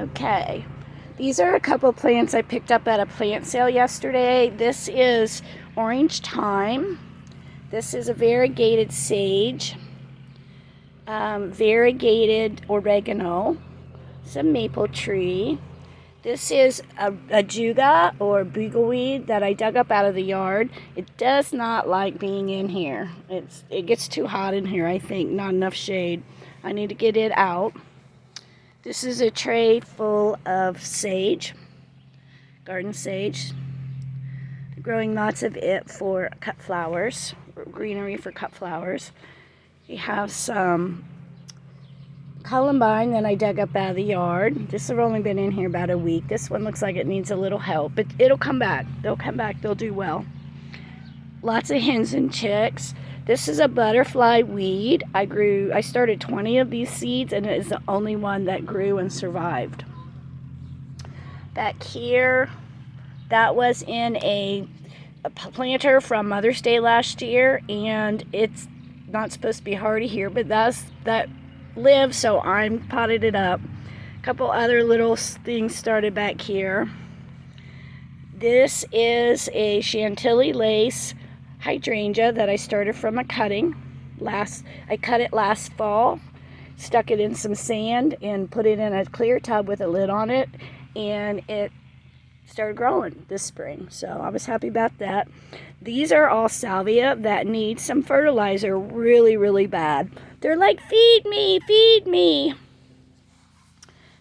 Okay, these are a couple plants I picked up at a plant sale yesterday. This is orange thyme. This is a variegated sage, variegated oregano, some maple tree. This is a juga or bugleweed that I dug up out of the yard. It does not like being in here. It gets too hot in here, I think. Not enough shade. I need to get it out. This is a tray full of sage, garden sage. Growing lots of it for cut flowers, greenery for cut flowers. We have some Columbine that I dug up out of the yard. This has only been in here about a week. This one looks like it needs a little help, but it'll come back. They'll come back. They'll do well. Lots of hens and chicks. This is a butterfly weed. I started 20 of these seeds, and it is the only one that grew and survived. Back here, that was in a planter from Mother's Day last year, and it's not supposed to be hardy here, but that live, so I'm potted it up. A couple other little things started back here. This is a Chantilly lace hydrangea that I started from a cutting. I cut it last fall, stuck it in some sand and put it in a clear tub with a lid on it, and it started growing this spring, so I was happy about that. These are all salvia that need some fertilizer really, really bad. They're like, feed me, feed me.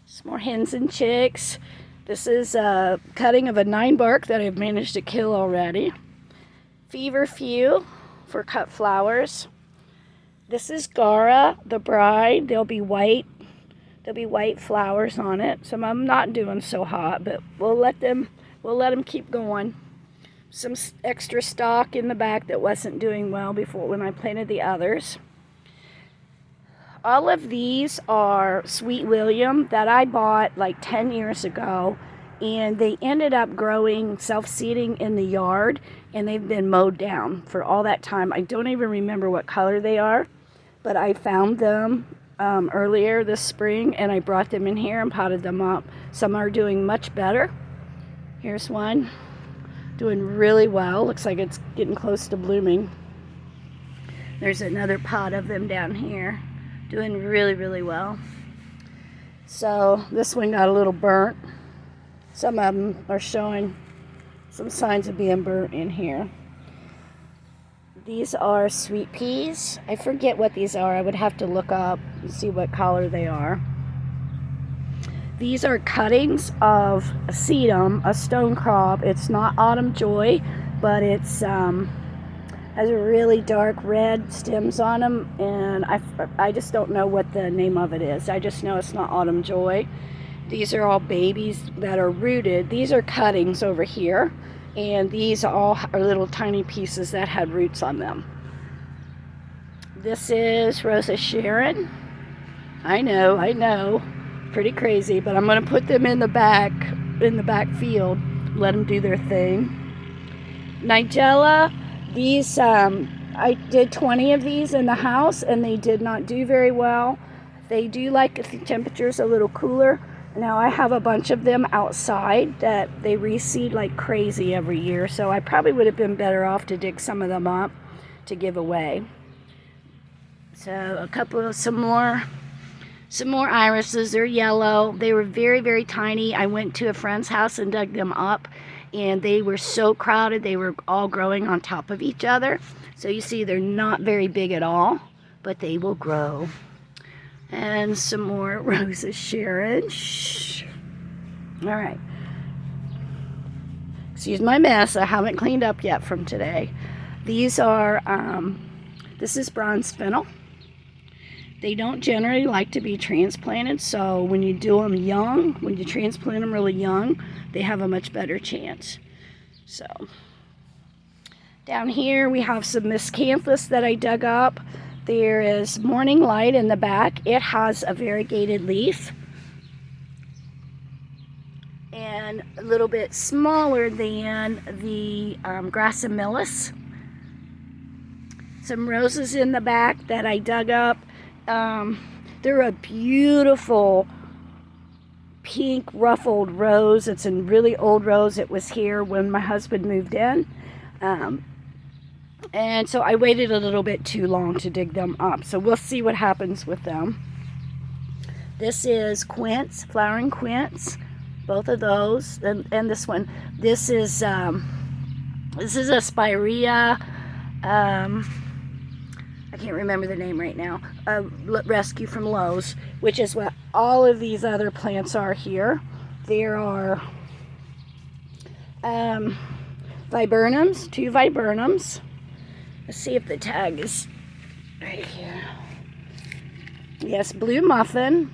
Some more hens and chicks. This is a cutting of a 9-bark that I've managed to kill already. Feverfew for cut flowers. This is Gara, the bride. There'll be white flowers on it. Some of them not doing so hot, but we'll let them keep going. Some extra stock in the back that wasn't doing well before when I planted the others. All of these are Sweet William that I bought like 10 years ago, and they ended up growing self-seeding in the yard, and they've been mowed down for all that time. I don't even remember what color they are, but I found them earlier this spring, and I brought them in here and potted them up. Some are doing much better. Here's one doing really well. Looks like it's getting close to blooming. There's another pot of them down here doing really, really well. So this one got a little burnt. Some of them are showing some signs of being burnt in here. These are sweet peas. I forget what these are. I would have to look up and see what color they are. These are cuttings of a sedum, a stone crop. It's not autumn joy, but it's has a really dark red stems on them, and I just don't know what the name of it is. I just know it's not autumn joy. These are all babies that are rooted. These are cuttings over here, and these all are little tiny pieces that had roots on them. This is Rosa Sharon. I know, pretty crazy, but I'm going to put them in the back field, let them do their thing. Nigella, these I did 20 of these in the house, and they did not do very well. They do like if the temperature's a little cooler. Now I have a bunch of them outside that they reseed like crazy every year, so I probably would have been better off to dig some of them up to give away. So some more irises. They're yellow. They were very, very tiny. I went to a friend's house and dug them up, and they were so crowded. They were all growing on top of each other. So you see they're not very big at all, but they will grow. And some more Rosa Sharon. Shh. All right. Excuse my mess. I haven't cleaned up yet from today. These are, this is bronze fennel. They don't generally like to be transplanted, so when you do them young, when you transplant them really young, they have a much better chance. So, down here we have some miscanthus that I dug up. There is morning light in the back. It has a variegated leaf and a little bit smaller than the grassamillis. Some roses in the back that I dug up. They're a beautiful pink ruffled rose. It's a really old rose. It was here when my husband moved in. And so I waited a little bit too long to dig them up. So we'll see what happens with them. This is quince, flowering quince. Both of those. And this one. This is a spirea. I can't remember the name right now. Rescue from Lowe's, which is what all of these other plants are here. There are viburnums, 2 viburnums. Let's see if the tag is right here. Yes, blue muffin.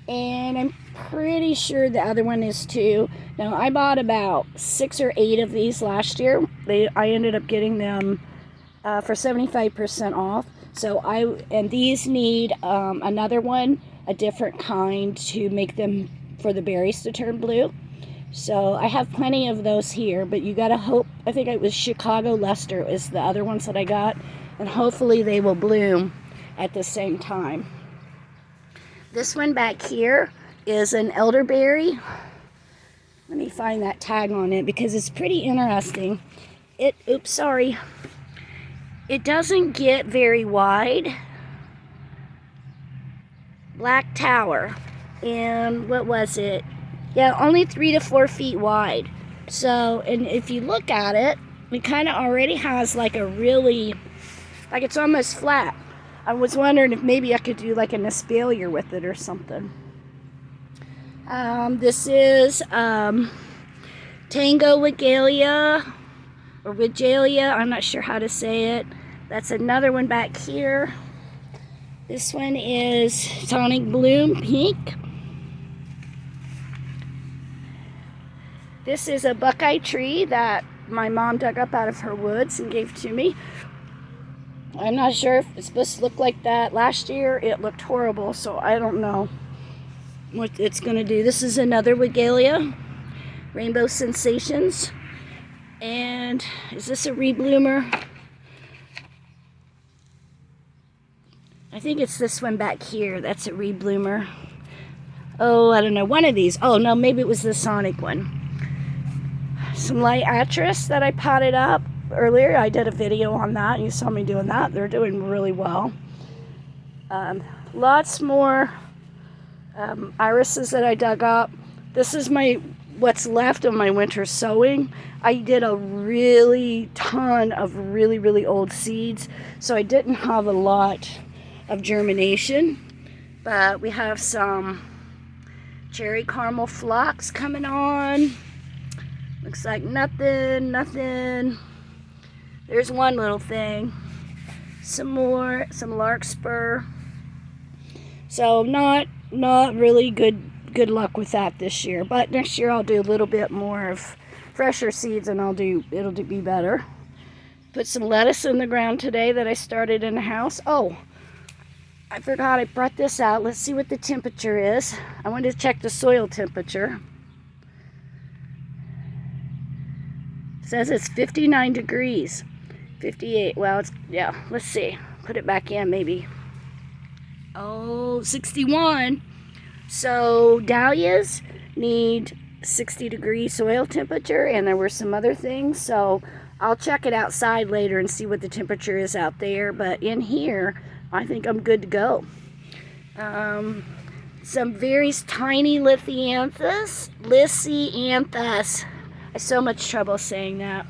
And I'm pretty sure the other one is too. Now, I bought about 6 or 8 of these last year. I ended up getting them for 75% off. So and these need another one, a different kind, to make them for the berries to turn blue. So I have plenty of those here, but you gotta hope. I think it was Chicago Luster is the other ones that I got, and hopefully they will bloom at the same time. This one back here is an elderberry. Let me find that tag on it because it's pretty interesting. Oops, sorry. It doesn't get very wide. Black Tower. And what was it? Yeah, only 3 to 4 feet wide. So, and if you look at it, it kind of already has like a really, like it's almost flat. I was wondering if maybe I could do like an espalier with it or something. This is Tango Wigelia, or Wigelia, I'm not sure how to say it. That's another one back here. This one is Sonic Bloom Pink. This is a Buckeye Tree that my mom dug up out of her woods and gave to me. I'm not sure if it's supposed to look like that. Last year it looked horrible, so I don't know what it's going to do. This is another Wigelia, Rainbow Sensations. And is this a rebloomer? I think it's this one back here. That's a rebloomer. Oh, I don't know. One of these. Oh, no, maybe it was the Sonic one. Some light atris that I potted up earlier. I did a video on that. You saw me doing that. They're doing really well. Lots more irises that I dug up. This is what's left of my winter sowing. I did a really ton of really old seeds, so I didn't have a lot of germination, but we have some cherry caramel phlox coming on. Looks like nothing. There's one little thing. Some larkspur. So not really good luck with that this year, but next year I'll do a little bit more of fresher seeds and it'll be better. Put some lettuce in the ground today that I started in the house. Oh, I forgot I brought this out. Let's see what the temperature is. I wanted to check the soil temperature. It says it's 59 degrees. 58. Well, yeah, let's see. Put it back in maybe. Oh, 61. So dahlias need 60-degree soil temperature, and there were some other things. So I'll check it outside later and see what the temperature is out there. But in here, I think I'm good to go. Some very tiny lithianthus. I have so much trouble saying that.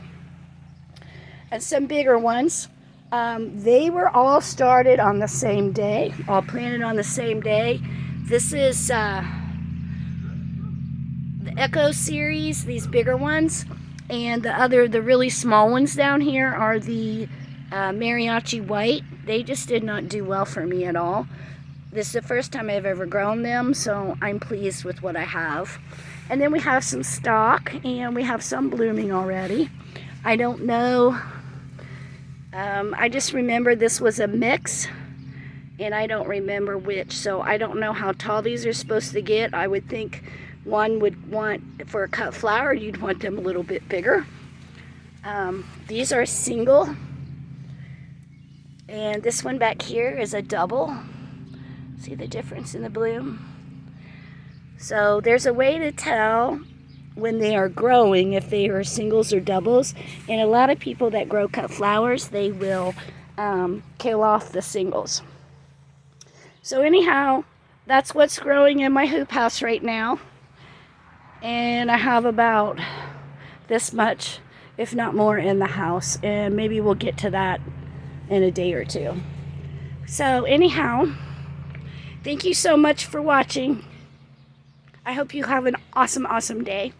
And some bigger ones. They were all started on the same day, all planted on the same day. This is the Echo series, these bigger ones. And the really small ones down here are the Mariachi White. They just did not do well for me at all. This is the first time I've ever grown them, so I'm pleased with what I have. And then we have some stock, and we have some blooming already. I don't know. I just remember this was a mix, and I don't remember which, so I don't know how tall these are supposed to get. I would think one would want, for a cut flower, you'd want them a little bit bigger. These are single. And this one back here is a double. See the difference in the bloom? So there's a way to tell when they are growing if they are singles or doubles. And a lot of people that grow cut flowers, they will kill off the singles. So anyhow, that's what's growing in my hoop house right now. And I have about this much, if not more, in the house. And maybe we'll get to that in a day or two. So anyhow, thank you so much for watching. I hope you have an awesome, awesome day.